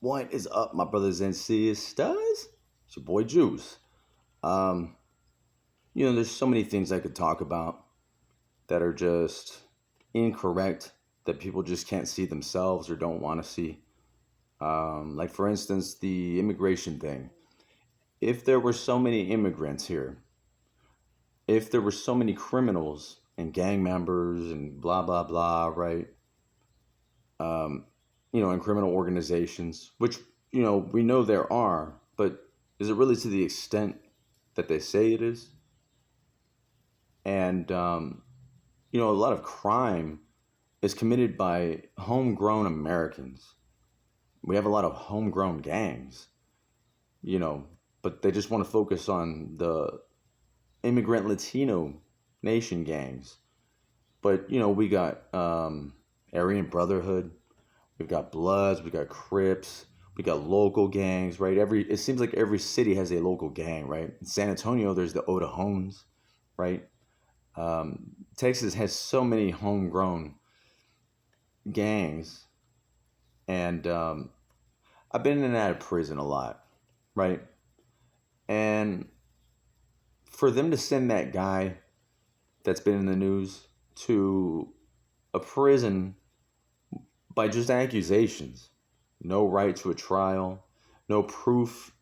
What is up, my brothers and sisters? It's your boy Juice. Um, there's so many things I could talk about that are just incorrect that people just can't see themselves or don't want to see. Like, for instance, the immigration thing. If there were so many immigrants here, if there were so many criminals and gang members and blah, blah, blah, right? Um, in criminal organizations, which, we know there are, but is it really to the extent that they say it is? And, a lot of crime is committed by homegrown Americans. We have a lot of homegrown gangs, you know, but they just want to focus on the immigrant Latino nation gangs. But, we got Aryan Brotherhood, we've got Bloods, we got Crips, we got local gangs, right? It seems like every city has a local gang, right? In San Antonio, there's the Odahones, right? Texas has so many homegrown gangs, and I've been in and out of prison a lot, right? And for them to send that guy that's been in the news to a prison by just accusations, no right to a trial, no proof,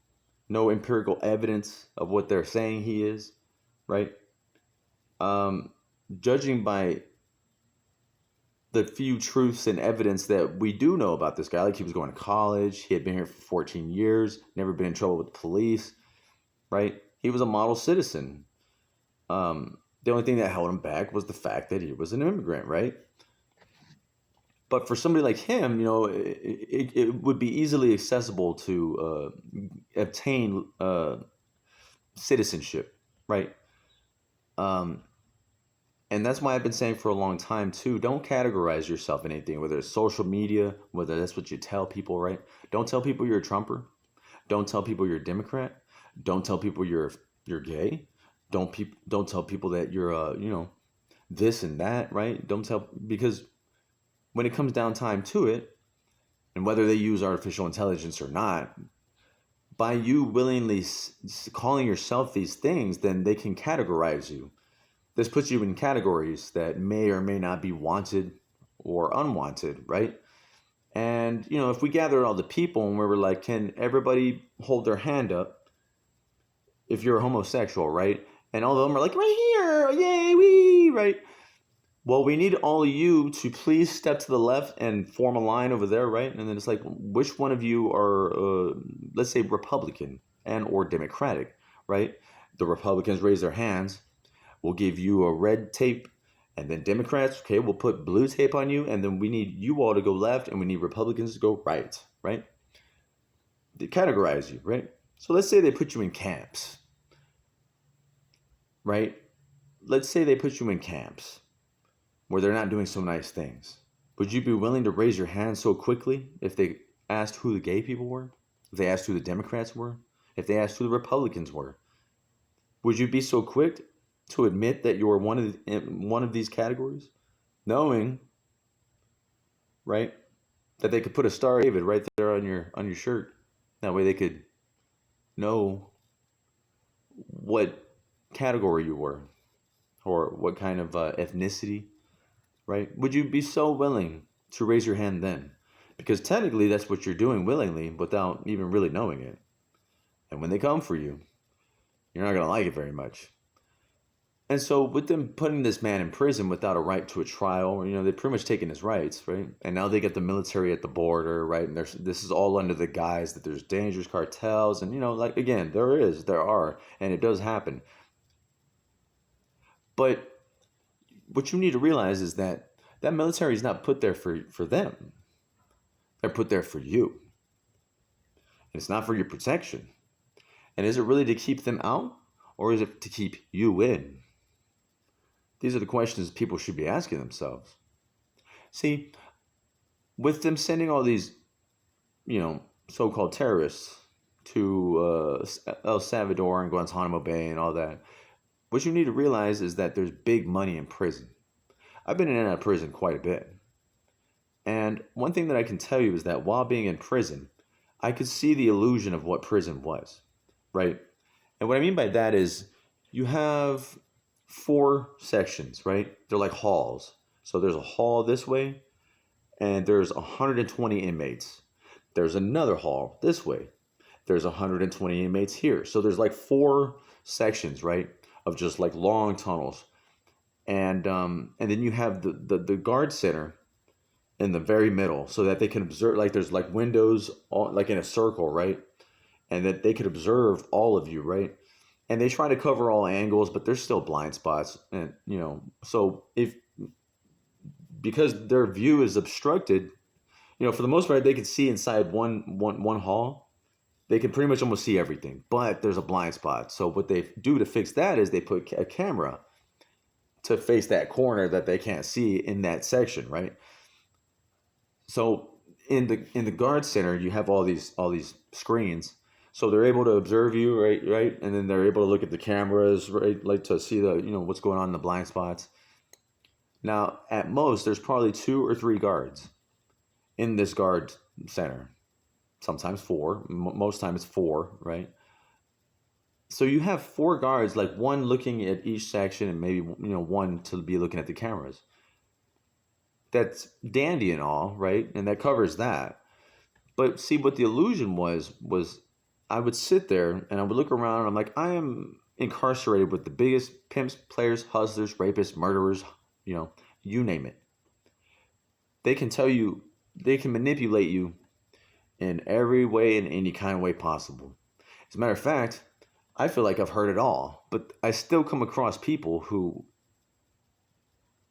no empirical evidence of what they're saying he is, right? Judging by the few truths and evidence that we do know about this guy, like he was going to college, he had been here for 14 years, never been in trouble with the police, right? He was a model citizen. The only thing that held him back was the fact that he was an immigrant, right? But for somebody like him, it would be easily accessible to obtain citizenship, right? And that's why I've been saying for a long time too, don't categorize yourself in anything, whether it's social media, whether that's what you tell people, right? Don't tell people you're a Trumper. Don't tell people you're a Democrat. Don't tell people you're gay. Don't tell people that you're this and that, right? Don't tell, because when it comes down time to it, and whether they use artificial intelligence or not, by you willingly calling yourself these things, then they can categorize you. This puts you in categories that may or may not be wanted or unwanted, right? And, if we gather all the people and we were like, can everybody hold their hand up if you're a homosexual, right? And all of them are like, right here, yay, wee, right? Well, we need all of you to please step to the left and form a line over there, right? And then it's like, which one of you are, let's say, Republican and or Democratic, right? The Republicans raise their hands. We'll give you a red tape, and then Democrats, okay, we'll put blue tape on you, and then we need you all to go left, and we need Republicans to go right, right? They categorize you, right? So let's say they put you in camps, right? Let's say they put you in camps where they're not doing so nice things. Would you be willing to raise your hand so quickly if they asked who the gay people were? If they asked who the Democrats were? If they asked who the Republicans were? Would you be so quick to admit that you're one of these categories, knowing, right, that they could put a Star of David right there on your shirt? That way they could know what category you were, or what kind of ethnicity, right? Would you be so willing to raise your hand then? Because technically that's what you're doing willingly without even really knowing it. And when they come for you, you're not going to like it very much. And so with them putting this man in prison without a right to a trial, they're pretty much taking his rights, right? And now they get the military at the border, right? And this is all under the guise that there's dangerous cartels. And, like, again, there are, and it does happen. But what you need to realize is that military is not put there for them. They're put there for you. And it's not for your protection. And is it really to keep them out, or is it to keep you in? These are the questions people should be asking themselves. See, with them sending all these, so-called terrorists to El Salvador and Guantanamo Bay and all that, what you need to realize is that there's big money in prison. I've been in and out of prison quite a bit. And one thing that I can tell you is that while being in prison, I could see the illusion of what prison was, right? And what I mean by that is you have four sections, right? They're like halls. So there's a hall this way, and there's 120 inmates. There's another hall this way. There's 120 inmates here. So there's like four sections, right, of just like long tunnels. And then you have the guard center in the very middle, so that they can observe. Like there's like windows, all, like in a circle, right, and that they could observe all of you, right. And they try to cover all angles, but there's still blind spots, and so if because their view is obstructed, for the most part, they can see inside one hall. They can pretty much almost see everything, but there's a blind spot. So what they do to fix that is they put a camera to face that corner that they can't see in that section, right? So in the guard center, you have all these screens, so they're able to observe you, right, and then they're able to look at the cameras, right, like to see the what's going on in the blind spots. Now, at most, there's probably 2 or 3 guards in this guard center. Sometimes 4. Most times it's 4, right? So you have 4 guards, like one looking at each section, and maybe one to be looking at the cameras. That's dandy and all, right? And that covers that. But see, what the illusion was I would sit there and I would look around and I'm like, I am incarcerated with the biggest pimps, players, hustlers, rapists, murderers, you name it. They can tell you, they can manipulate you in every way, in any kind of way possible. As a matter of fact, I feel like I've heard it all, but I still come across people who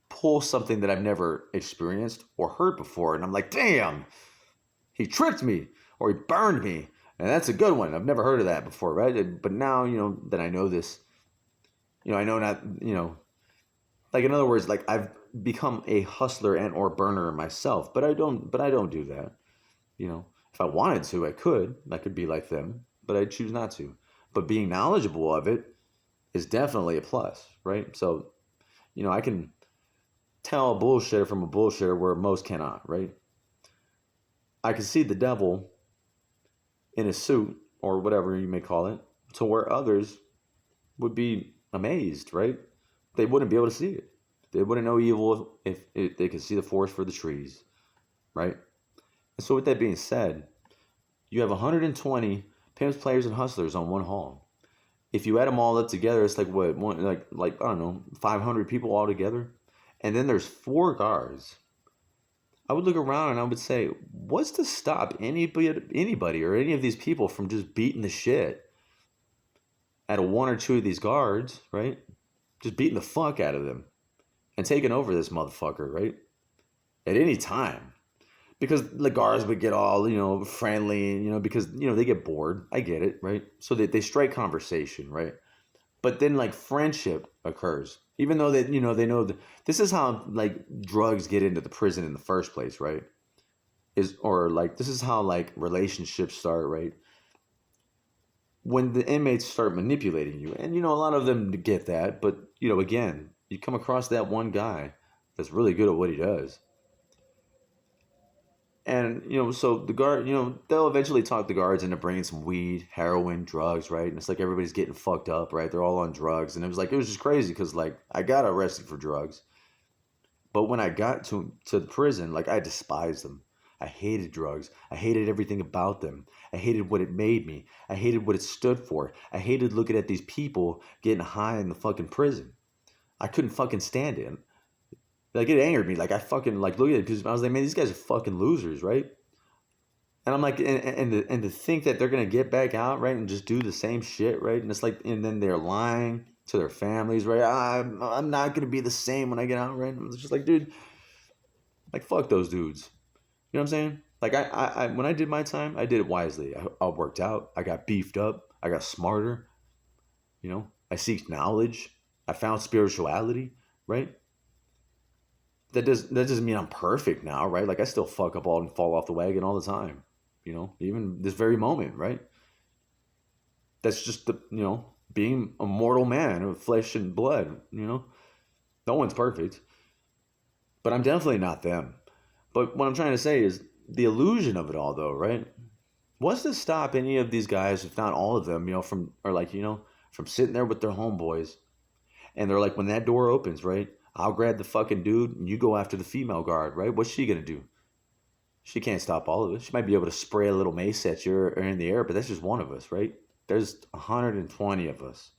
pull something that I've never experienced or heard before, and I'm like, damn, he tricked me or he burned me, and that's a good one. I've never heard of that before, right? But now, that I know this, I know not, like, in other words, like, I've become a hustler and or burner myself, but I don't do that. If I wanted to, I could be like them, but I choose not to. But being knowledgeable of it is definitely a plus, right? So, I can tell a bullshitter from a bullshitter where most cannot, right? I can see the devil in a suit, or whatever you may call it, to where others would be amazed, right? They wouldn't be able to see it. They wouldn't know evil if they could see the forest for the trees, right? And so with that being said, you have 120 pimps, players, and hustlers on one hall. If you add them all up together, it's like what, like I don't know, 500 people all together. And then there's 4 guards. I would look around and I would say, what's to stop anybody or any of these people from just beating the shit out of 1 or 2 of these guards, right? Just beating the fuck out of them and taking over this motherfucker, right? At any time. Because the guards would get all, friendly, because, they get bored. I get it, right? So they strike conversation, right? But then, like, friendship occurs. Even though they know that this is how, like, drugs get into the prison in the first place, right? This is how, like, relationships start, right? When the inmates start manipulating you. And, a lot of them get that. But, again, you come across that one guy that's really good at what he does. And, so the guard, they'll eventually talk the guards into bringing some weed, heroin, drugs, right? And it's like everybody's getting fucked up, right? They're all on drugs. And it was just crazy because, like, I got arrested for drugs. But when I got to the prison, like, I despised them. I hated drugs. I hated everything about them. I hated what it made me. I hated what it stood for. I hated looking at these people getting high in the fucking prison. I couldn't fucking stand it. Like, it angered me. Like, I fucking, like, look at it because I was like, man, these guys are fucking losers, right? And I'm like, and to think that they're going to get back out, right, and just do the same shit, right? And it's like, and then they're lying to their families, right? I'm not going to be the same when I get out, right? I'm just like, dude, like, fuck those dudes. You know what I'm saying? Like, I when I did my time, I did it wisely. I worked out. I got beefed up. I got smarter. I seeked knowledge. I found spirituality, right? That doesn't mean I'm perfect now, right? Like, I still fuck up all and fall off the wagon all the time, even this very moment, right? That's just being a mortal man of flesh and blood, No one's perfect, but I'm definitely not them. But what I'm trying to say is the illusion of it all, though, right? What's to stop any of these guys, if not all of them, from sitting there with their homeboys, and they're like, when that door opens, right? I'll grab the fucking dude, and you go after the female guard, right? What's she gonna do? She can't stop all of us. She might be able to spray a little mace at you or in the air, but that's just one of us, right? There's 120 of us.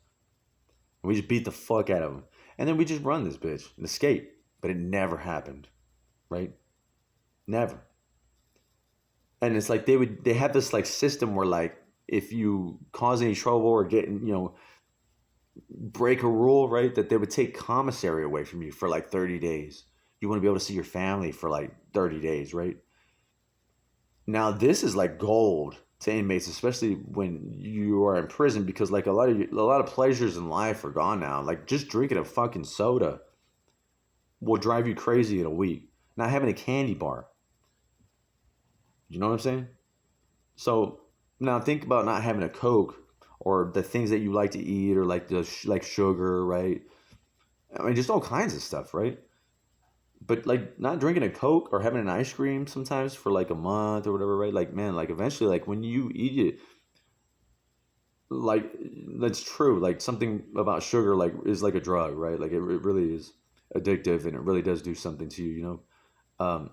And we just beat the fuck out of them. And then we just run this bitch and escape. But it never happened, right? Never. And it's like they have this like system where like if you cause any trouble or break a rule, right, that they would take commissary away from you for like 30 days. You want to be able to see your family for like 30 days, right? Now this is like gold to inmates, especially when you are in prison, because like a lot of pleasures in life are gone now. Like just drinking a fucking soda will drive you crazy in a week. Not having a candy bar. You know what I'm saying? So now think about not having a Coke or the things that you like to eat or like like sugar, right? I mean, just all kinds of stuff, right? But like not drinking a Coke or having an ice cream sometimes for like a month or whatever, right? Like, man, like eventually, like when you eat it, like that's true. Like something about sugar, like is like a drug, right? Like it really is addictive and it really does do something to you, you know?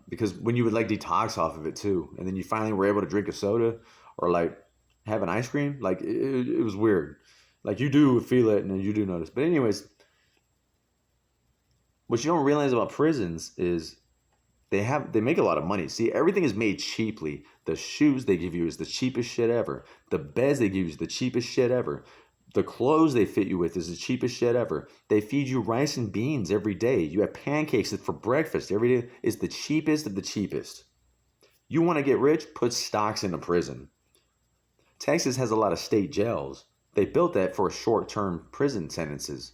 Because when you would like detox off of it too, and then you finally were able to drink a soda or like have an ice cream, like it was weird. Like you do feel it and you do notice. But anyways, what you don't realize about prisons is they make a lot of money. See, everything is made cheaply. The shoes they give you is the cheapest shit ever. The beds they give you is the cheapest shit ever. The clothes they fit you with is the cheapest shit ever. They feed you rice and beans every day. You have pancakes for breakfast every day. It's the cheapest of the cheapest. You want to get rich? Put stocks in a prison. Texas has a lot of state jails. They built that for short-term prison sentences.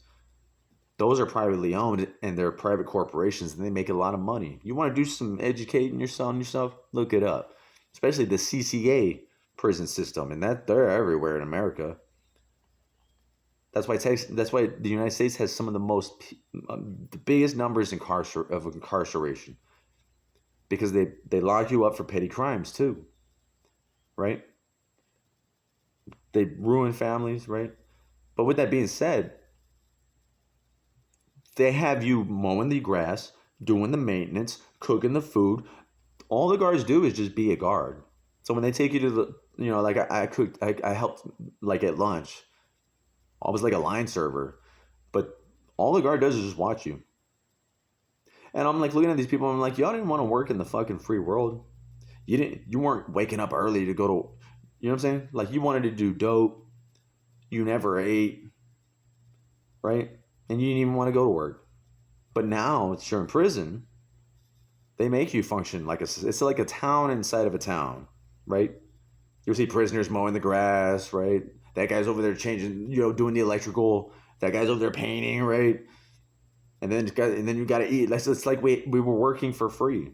Those are privately owned and they're private corporations and they make a lot of money. You want to do some educating yourself? Look it up. Especially the CCA prison system, and that they're everywhere in America. That's why the United States has some of the biggest numbers of incarceration, because they lock you up for petty crimes too, right? They ruin families, right? But with that being said, they have you mowing the grass, doing the maintenance, cooking the food. All the guards do is just be a guard. So when they take you to like I helped like at lunch. I was like a line server, but all the guard does is just watch you. And I'm like looking at these people, and I'm like, y'all didn't want to work in the fucking free world. You weren't waking up early to go to, you know what I'm saying? Like you wanted to do dope. You never ate, right? And you didn't even want to go to work. But now that you're in prison, they make you function like it's like a town inside of a town, right? You'll see prisoners mowing the grass, right? That guy's over there changing, doing the electrical. That guy's over there painting, right? And then you got to eat. It's like we were working for free.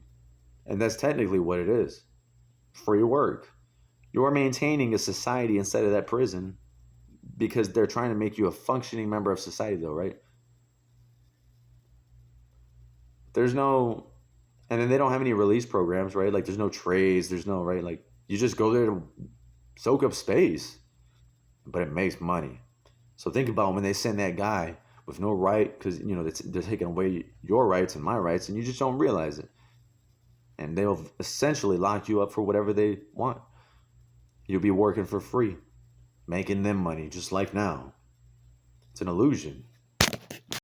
And that's technically what it is. Free work. You're maintaining a society inside of that prison because they're trying to make you a functioning member of society, though, right? And then they don't have any release programs, right? Like there's no trades, there's no, right? Like you just go there to soak up space, but it makes money. So think about when they send that guy with no right, because, they're taking away your rights and my rights, and you just don't realize it. And they'll essentially lock you up for whatever they want. You'll be working for free, making them money, just like now. It's an illusion.